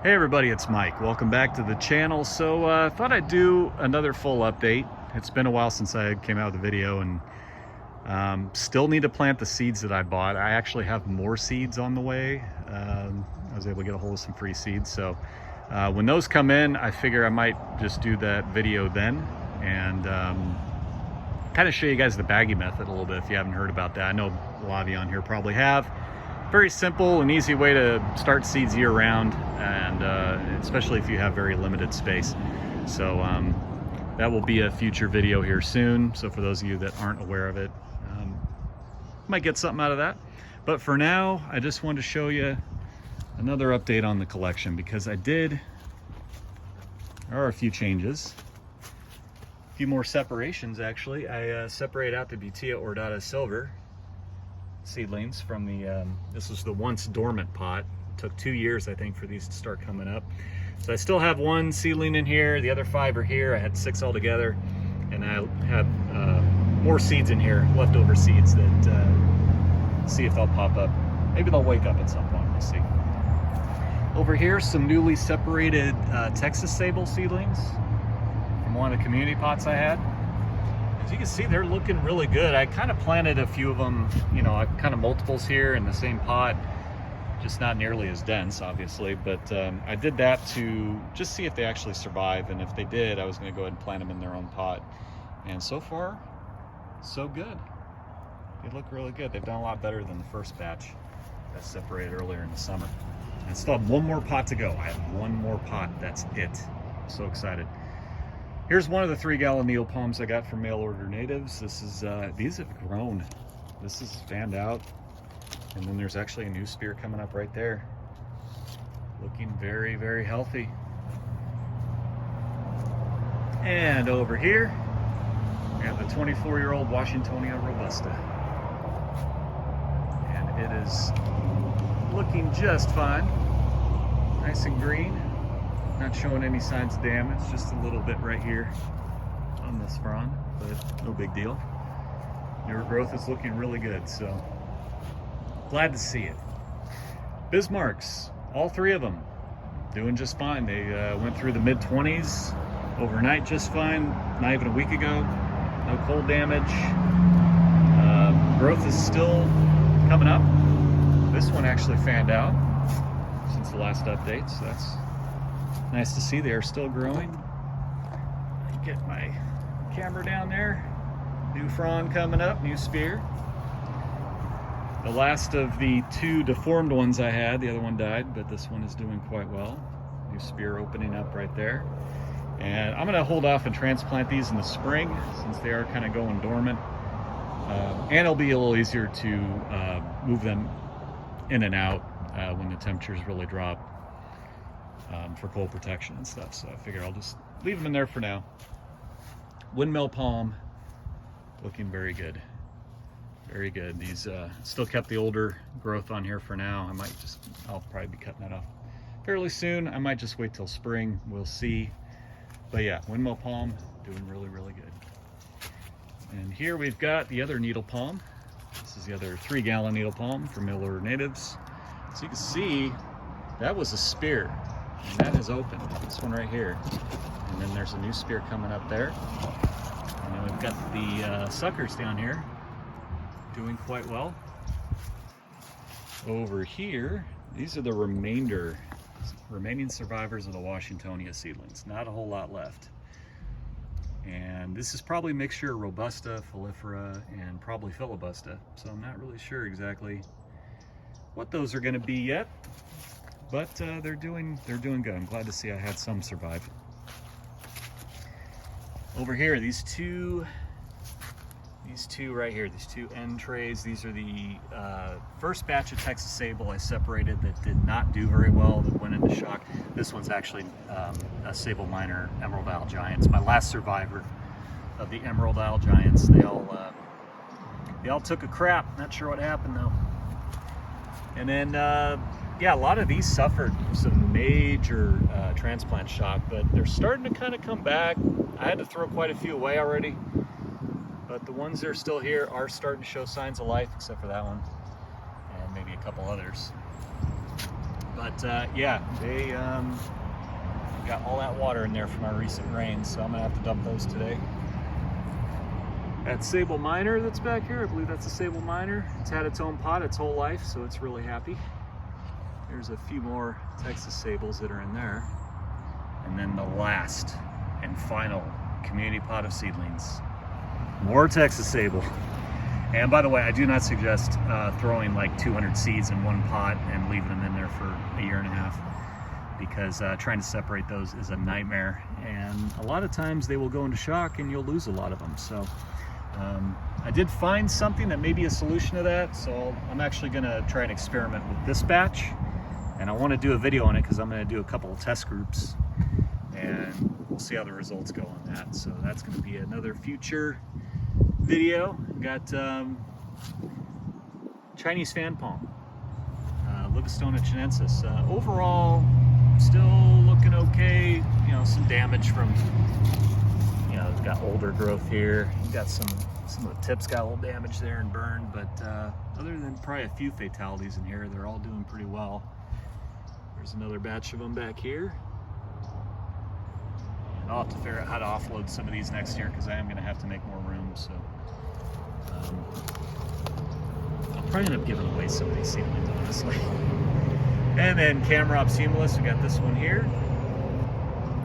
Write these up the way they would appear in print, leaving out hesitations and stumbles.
Hey everybody, it's Mike. Welcome back to the channel. So I thought I'd do another full update. It's been a while since I came out with a video, and still need to plant the seeds that I bought. I actually have more seeds on the way. I was able to get a hold of some free seeds. So when those come in, I figure I might just do that video then and kind of show you guys the baggie method a little bit if you haven't heard about that. I know a lot of you on here probably have. Very simple and easy way to start seeds year round, and especially if you have very limited space. So that will be a future video here soon. So for those of you that aren't aware of it, might get something out of that. But for now, I just wanted to show you another update on the collection, because there are a few changes. A few more separations actually. I separated out the Butea Ordata Silver seedlings from the, this was the once dormant pot. It took 2 years, I think, for these to start coming up. So I still have one seedling in here, the other 5 are here. I had 6 altogether, and I have more seeds in here, leftover seeds that see if they'll pop up. Maybe they'll wake up at some point, we'll see. Over here, some newly separated Texas sable seedlings from one of the community pots I had. As you can see, they're looking really good. I kind of planted a few of them, you know, kind of multiples here in the same pot, just not nearly as dense, obviously. But I did that to just see if they actually survive, and if they did, I was going to go ahead and plant them in their own pot. And so far, so good. They look really good. They've done a lot better than the first batch that separated earlier in the summer. I still have one more pot to go. I have one more pot. That's it. I'm so excited. Here's one of the 3-gallon needle palms I got from mail order natives. This is these have grown. This is fanned out, and then there's actually a new spear coming up right there, looking very, very healthy. And over here, we have the 24-year-old Washingtonia Robusta, and it is looking just fine, nice and green. Not showing any signs of damage, just a little bit right here on this frond, but no big deal. Newer growth is looking really good, so glad to see it. Bismarcks, all 3 of them, doing just fine. They went through the mid-20s overnight just fine, not even a week ago. No cold damage. Growth is still coming up. This one actually fanned out since the last update, so that's nice to see. They are still growing. Get my camera down there. New frond coming up, new spear. The last of the 2 deformed ones I had, the other one died, but this one is doing quite well. New spear opening up right there. And I'm gonna hold off and transplant these in the spring, since they are kind of going dormant. And it'll be a little easier to move them in and out when the temperatures really drop. For cold protection and stuff, so I figure I'll just leave them in there for now. Windmill palm, looking very good, very good. These still kept the older growth on here for now. I'll probably be cutting that off fairly soon. I might just wait till spring, we'll see. But yeah, windmill palm doing really, really good. And here we've got the other needle palm. This is the other 3-gallon needle palm from mail order natives. So you can see that was a spear. And that is open, this one right here. And then there's a new spear coming up there. And then we've got the suckers down here doing quite well. Over here, these are the remaining survivors of the Washingtonia seedlings. Not a whole lot left. And this is probably a mixture of Robusta, Folifera, and probably Filibusta. So I'm not really sure exactly what those are going to be yet. But they're doing good. I'm glad to see I had some survive. Over here, these two right here, these 2 end trays. These are the first batch of Texas sable I separated that did not do very well, that went into shock. This one's actually a sable minor Emerald Isle Giants. My last survivor of the Emerald Isle Giants. They all took a crap. Not sure what happened though. And then yeah, a lot of these suffered some major transplant shock, but they're starting to kind of come back. I had to throw quite a few away already, but the ones that are still here are starting to show signs of life, except for that one, and maybe a couple others. But yeah, they got all that water in there from our recent rains, so I'm gonna have to dump those today. That sable miner that's back here, I believe that's a sable miner. It's had its own pot its whole life, so it's really happy. There's a few more Texas sables that are in there. And then the last and final community pot of seedlings. More Texas sable. And by the way, I do not suggest throwing like 200 seeds in one pot and leaving them in there for a year and a half, because trying to separate those is a nightmare. And a lot of times they will go into shock and you'll lose a lot of them. So I did find something that may be a solution to that. So I'm actually gonna try and experiment with this batch. And I wanna do a video on it because I'm gonna do a couple of test groups and we'll see how the results go on that. So that's gonna be another future video. We've got Chinese fan palm, Livistona chinensis. Overall, still looking okay. You know, some damage from, you know, it's got older growth here. You've got some of the tips got a little damage there and burned, but other than probably a few fatalities in here, they're all doing pretty well. There's another batch of them back here. And I'll have to figure out how to offload some of these next year because I am going to have to make more room. So I'll probably end up giving away some of these seedlings, honestly. And then Camerops humilis, we got this one here.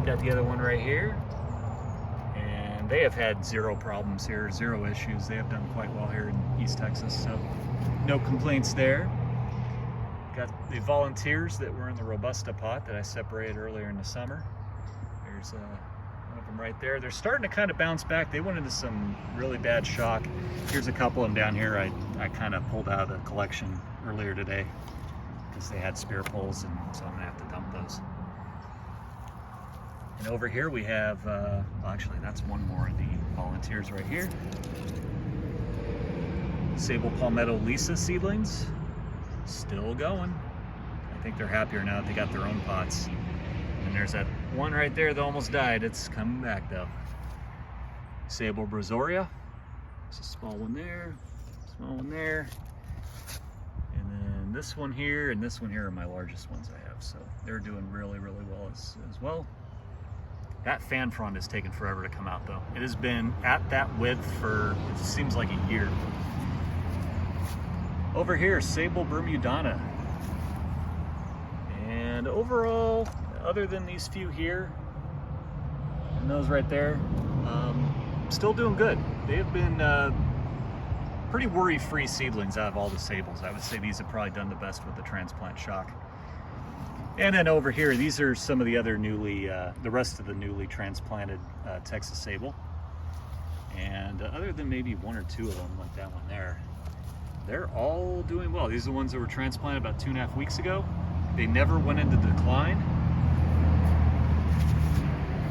Got the other one right here. And they have had zero problems here, zero issues. They have done quite well here in East Texas, so no complaints there. Got the volunteers that were in the Robusta pot that I separated earlier in the summer. There's one of them right there. They're starting to kind of bounce back. They went into some really bad shock. Here's a couple of them down here I kind of pulled out of the collection earlier today because they had spear poles, and so I'm gonna have to dump those. And over here we have, well, actually that's one more of the volunteers right here. Sable palmetto Lisa seedlings, still going. I think they're happier now that they got their own pots. And there's that one right there that almost died. It's coming back though. Sable brazoria. There's a small one there, small one there. And then this one here and this one here are my largest ones I have. So they're doing really, really well as well. That fan frond is taking forever to come out though. It has been at that width for, it seems like a year. Over here, Sable bermudana. And overall, other than these few here and those right there, still doing good. They have been pretty worry-free seedlings out of all the sables. I would say these have probably done the best with the transplant shock. And then over here, these are some of the other newly, the rest of the newly transplanted Texas sable. And other than maybe one or two of them, like that one there, they're all doing well. These are the ones that were transplanted about 2.5 weeks ago. They never went into decline.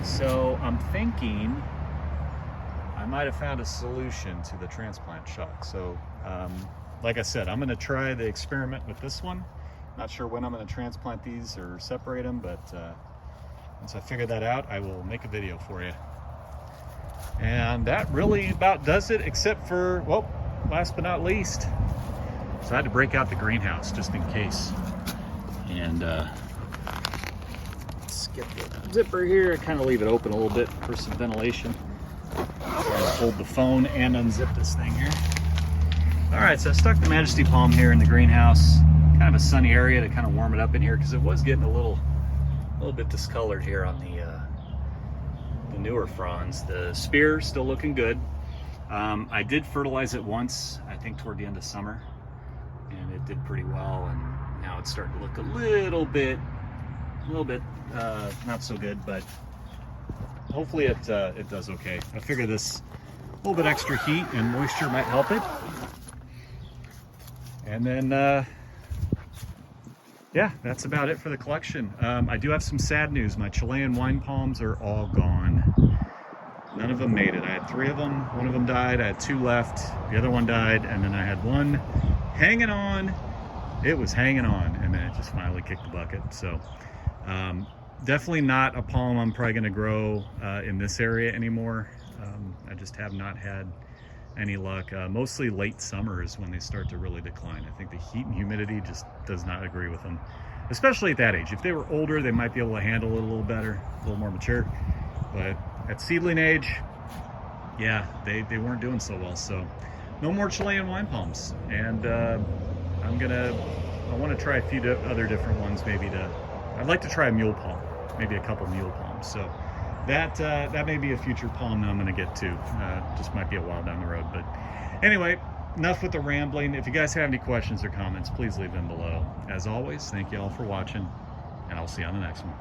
So I'm thinking I might have found a solution to the transplant shock. So like I said, I'm gonna try the experiment with this one. Not sure when I'm gonna transplant these or separate them, but once I figure that out, I will make a video for you. And that really about does it, except for, well, last but not least, so I had to break out the greenhouse just in case. And let's get the zipper here, kind of leave it open a little bit for some ventilation. Hold the phone and unzip this thing here. All right, so I stuck the Majesty Palm here in the greenhouse. Kind of a sunny area to kind of warm it up in here because it was getting a little bit discolored here on the newer fronds. The spear still looking good. I did fertilize it once, I think toward the end of summer, and it did pretty well. And now it's starting to look a little bit not so good, but hopefully it does okay. I figure this little bit extra heat and moisture might help it. And then yeah, that's about it for the collection. I do have some sad news. My Chilean wine palms are all gone. None of them made it. I had 3 of them. One of them died. I had 2 left. The other one died. And then I had one hanging on. It was hanging on. And then it just finally kicked the bucket. So definitely not a palm I'm probably going to grow in this area anymore. I just have not had any luck. Mostly late summer is when they start to really decline. I think the heat and humidity just does not agree with them. especially at that age. If they were older, they might be able to handle it a little better, a little more mature. But at seedling age, yeah, they weren't doing so well. So no more Chilean wine palms. And I want to try a few other different ones. I'd like to try a mule palm, maybe a couple mule palms. So that may be a future palm that I'm going to get to. Just might be a while down the road. But anyway, enough with the rambling. If you guys have any questions or comments, please leave them below. As always, thank you all for watching, and I'll see you on the next one.